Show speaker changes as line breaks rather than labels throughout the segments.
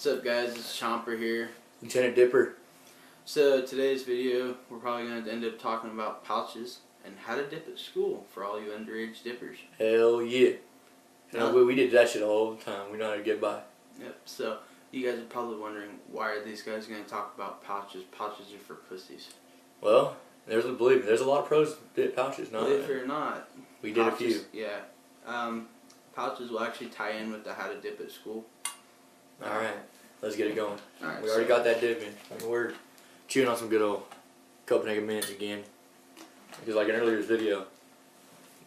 What's up, guys? It's Chomper here.
Lieutenant Dipper.
So today's video, we're probably going to end up talking about pouches and how to dip at school for all you underage dippers.
Hell yeah. We did that shit all the time. We know how to get by.
Yep. So you guys are probably wondering, why are these guys going to talk about pouches? Pouches are for pussies.
Well, believe me, there's a lot of pros that dip pouches.
Believe it or not,
we did
pouches,
a few.
Yeah. Pouches will actually tie in with the how to dip at school.
Alright, let's get it going.
Alright,
we already got that dipping. We're chewing on some good old Copenhagen mints again. Because like in earlier video,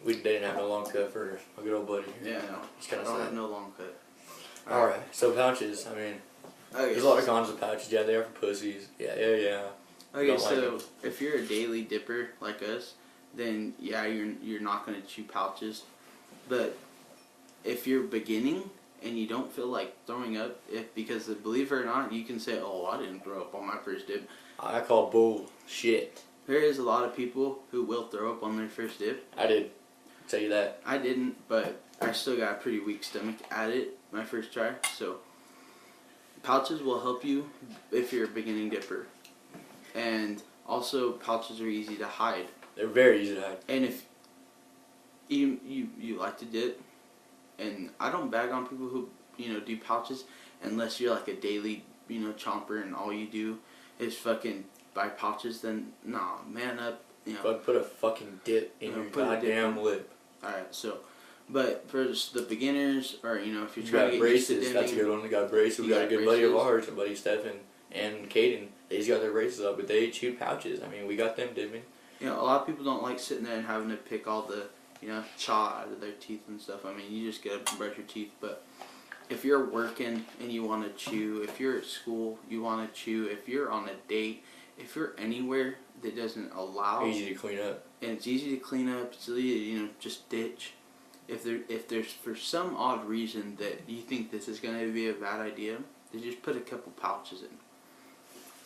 they didn't have no long cut for a good old buddy.
Yeah, no.
It's kind of
I don't
sad.
have no long cut.
Alright, so pouches, I mean, there's a lot of cons of pouches. Yeah, they are for pussies. Yeah.
Okay, so if you're a daily dipper like us, then yeah, you're not going to chew pouches. But if you're beginning and you don't feel like throwing up, because believe it or not, you can say, oh, I didn't throw up on my first dip.
I call bullshit.
There is a lot of people who will throw up on their first dip.
I did. I'll tell you that.
I didn't, but I still got a pretty weak stomach at it my first try. So pouches will help you if you're a beginning dipper. And also, pouches are easy to hide.
They're very easy to hide.
And if you like to dip, and I don't bag on people who do pouches unless you're like a daily chomper and all you do is fucking buy pouches, then nah, man up.
Put a fucking dip in your goddamn lip.
Alright, so, but for just the beginners, or if you're trying to get
braces,
used to dipping,
that's a good one. We got braces. We got a good buddy of ours, our buddy Stefan and Caden. They just got their braces up, but they chew pouches. I mean, we got them dipping.
A lot of people don't like sitting there and having to pick all the chaw out of their teeth and stuff. I mean, you just get up and brush your teeth. But if you're working and you want to chew, if you're at school, you want to chew, if you're on a date, if you're anywhere that doesn't allow,
easy to clean up,
and it's easy to clean up, it's easy just ditch. If there's for some odd reason that you think this is going to be a bad idea, then just put a couple pouches in.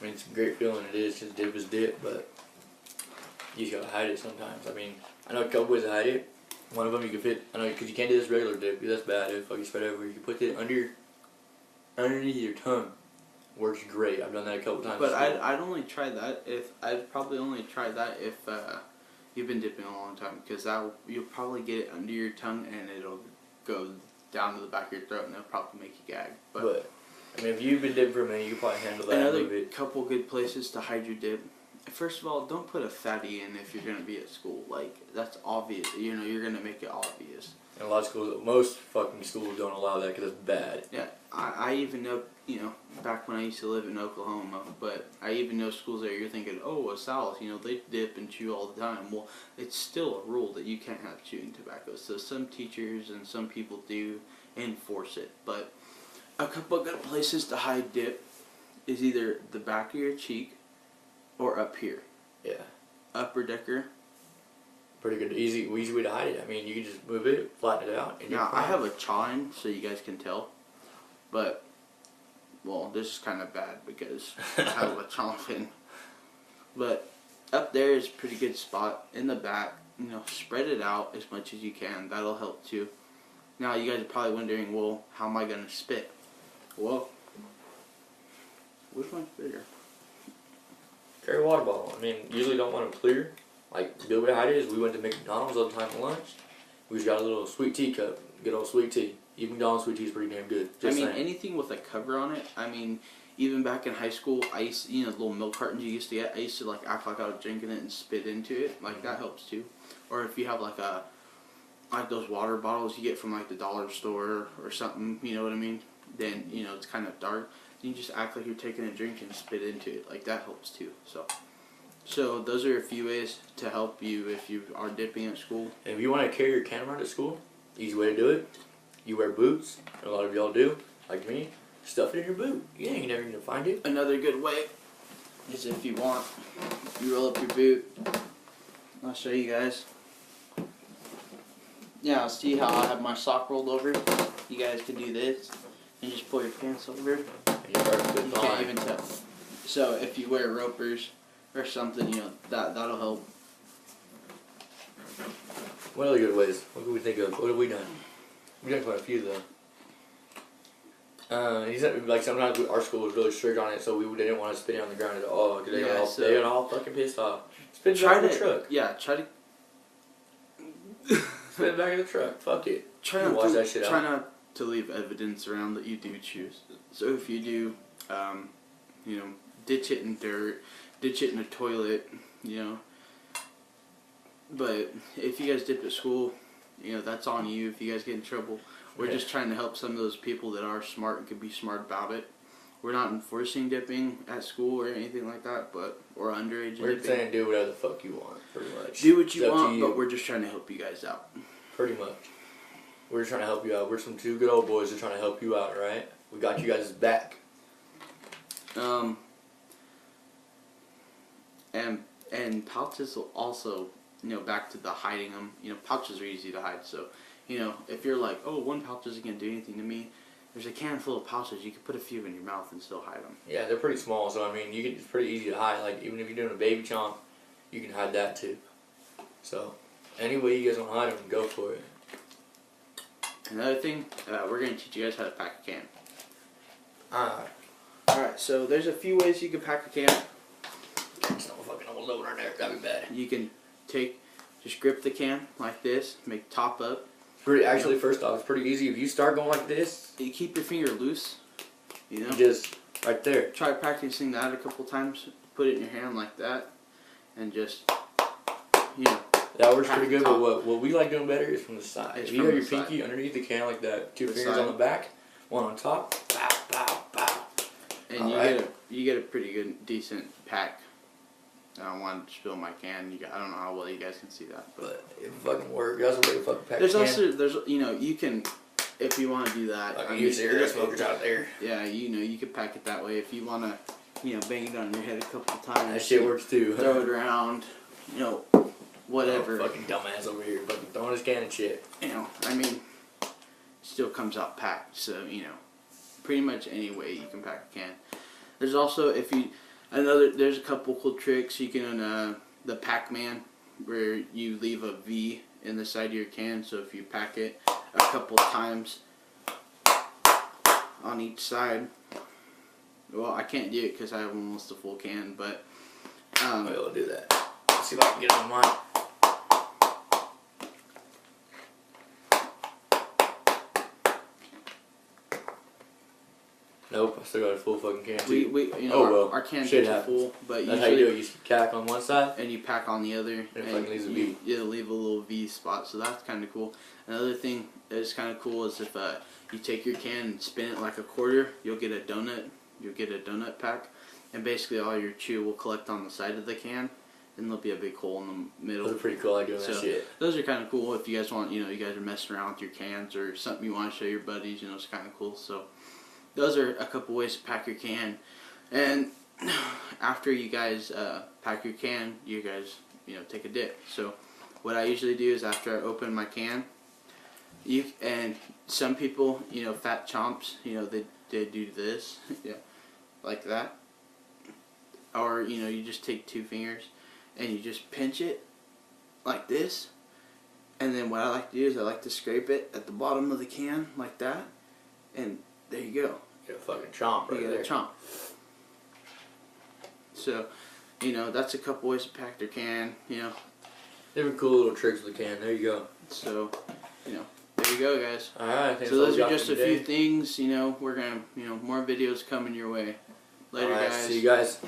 I mean, it's a great feeling. It is, because dip is dip, but you just gotta hide it sometimes. I mean, I know a couple ways to hide it. One of them you can fit. I know, because you can't do this regular dip, because that's bad. It'll fucking spread over. You can put it underneath your tongue. Works great. I've done that a couple times.
But I'd only try that if you've been dipping a long time, because you'll probably get it under your tongue and it'll go down to the back of your throat and it'll probably make you gag. But
I mean, if you've been dipping for a minute, you can probably handle that a little bit.
Couple good places to hide your dip. First of all, don't put a fatty in if you're going to be at school. Like, that's obvious. You're going to make it obvious.
And a lot of schools, most fucking schools don't allow that because it's bad.
Yeah, I even know, back when I used to live in Oklahoma, but I even know schools there, you're thinking, oh, a South, they dip and chew all the time. Well, it's still a rule that you can't have chewing tobacco. So some teachers and some people do enforce it. But a couple of good places to hide dip is either the back of your cheek or up here.
Yeah.
Upper decker.
Pretty good, easy way to hide it. I mean, you can just move it, flatten it out. And
now, I have a chaw in, so you guys can tell. But, well, this is kind of bad because I have a chaw in. But up there is a pretty good spot. In the back, spread it out as much as you can. That'll help too. Now, you guys are probably wondering, well, how am I going to spit? Well, which one's bigger?
Carry a water bottle. I mean, usually don't want them clear. Like, the good way to hide it is we went to McDonald's all the time for lunch. We just got a little sweet tea cup. Good old sweet tea. Even McDonald's sweet tea is pretty damn good. Just saying.
Anything with a cover on it. I mean, even back in high school, I used to, the little milk cartons you used to get, I used to, act like I was drinking it and spit into it. Like, that helps, too. Or if you have, like those water bottles you get from, the dollar store or something, you know what I mean? Then, it's kind of dark. You just act like you're taking a drink and spit into it. Like, that helps, too. So those are a few ways to help you if you are dipping at school.
And if you want to carry your can around at school, easy way to do it. You wear boots. A lot of y'all do, like me. Stuff it in your boot. You ain't never gonna find it.
Another good way is if you want, you roll up your boot. I'll show you guys. Yeah, see how I have my sock rolled over? You guys can do this and just pull your pants over.
And you
can't even tell. So if you wear ropers or something, that'll help.
What other good ways? What can we think of? What have we done? We've done quite a few though. He said like sometimes our school was really strict on it, so we didn't want to spit it on the ground at all because they got all fucking pissed off. Spit it back in the truck.
Yeah, try to
spit it back in the truck. Fuck it.
Try not to leave evidence around that you do choose. So if you do, you know, ditch it in dirt, ditch it in a toilet, you know. But if you guys dip at school, you know, that's on you. If you guys get in trouble, we're just trying to help some of those people that are smart and could be smart about it. We're not enforcing dipping at school or anything like that, or underage
We're
dipping.
saying do whatever the fuck you want, pretty much.
Do what you
It's up to
want,
you.
but we're just trying to help you guys out.
Pretty much. We're just trying to help you out. We're some two good old boys that are trying to help you out, right? We got you guys' back.
And pouches will also, you know, back to the hiding them. You know, pouches are easy to hide. So, you know, if you're like, oh, one pouch isn't gonna do anything to me, there's a can full of pouches. You can put a few in your mouth and still hide them.
Yeah, they're pretty small, so I mean, it's pretty easy to hide. Like even if you're doing a baby chomp, you can hide that too. So, any way you guys want to hide them, go for it.
Another thing, we're gonna teach you guys how to pack a can.
Alright.
Alright, so there's a few ways you can pack a can.
There's no fucking almost over there. That'd be bad.
You can just grip the can like this, make top up.
Actually, first off, it's pretty easy. If you start going like this,
You keep your finger loose, you know.
you just right there.
Try practicing that a couple times. Put it in your hand like that, and just, you know.
That works
Pack
pretty good,
top.
but what we like doing better is from the side.
It's
If you
from
have
the
your pinky underneath the can like that, two
The
fingers
side.
on the back, one on top, pow, pow, pow.
And
Alright.
you get a pretty good, decent pack. I don't want to spill my can. I don't know how well you guys can see that,
But it fucking works. That's a way to fucking pack
there's
a can.
also you know, you can, if you want to do that.
Like
I
you
mean,
cigarette smokers out there.
Yeah, you know, you could pack it that way if you want to, you know, bang it on your head a couple times.
That shit works too.
Throw it around, you know, whatever.
Oh, fucking dumbass over here, fucking throwing his can and shit.
You know, I mean, still comes out packed. So you know, pretty much any way you can pack a can. There's also there's a couple cool tricks you can the Pac-Man, where you leave a V in the side of your can. So if you pack it a couple times on each side, well, I can't do it because I have almost a full can, but
We'll do that. Let's see if I can get it on mine. Nope, I still got a full fucking can too.
we you know our can
Shit
gets
happens.
full, but
That's how you do it. You cack on one side.
and you pack on the other,
it fucking leaves a V.
It'll leave a little V spot, so that's kind of cool. Another thing that's kind of cool is if you take your can and spin it like a quarter, you'll get a donut. You'll get a donut pack, and basically all your chew will collect on the side of the can, and there'll be a big hole in the middle.
Those are pretty cool. I doing
So,
that shit.
Those are kind of cool if you guys want, you know, you guys are messing around with your cans or something you want to show your buddies, you know, it's kind of cool. So those are a couple ways to pack your can. And after you guys pack your can, you guys, you know, take a dip. So what I usually do is after I open my can, and some people, you know, fat chomps, you know, they do this, yeah, like that. Or, you know, you just take 2 fingers and you just pinch it like this. And then what I like to do is I like to scrape it at the bottom of the can like that. And there you go.
Get a fucking chomp right
You
there.
get a chomp. So, you know, that's a couple ways to pack their can, you know.
Different cool little tricks with the can. There you go.
So, you know, there you go, guys.
Alright, I think
So
that's all
those
we
are
got
just
for
a few
today.
things, you know, we're going to, you know, more videos coming your way. Later,
Alright,
guys.
see you guys.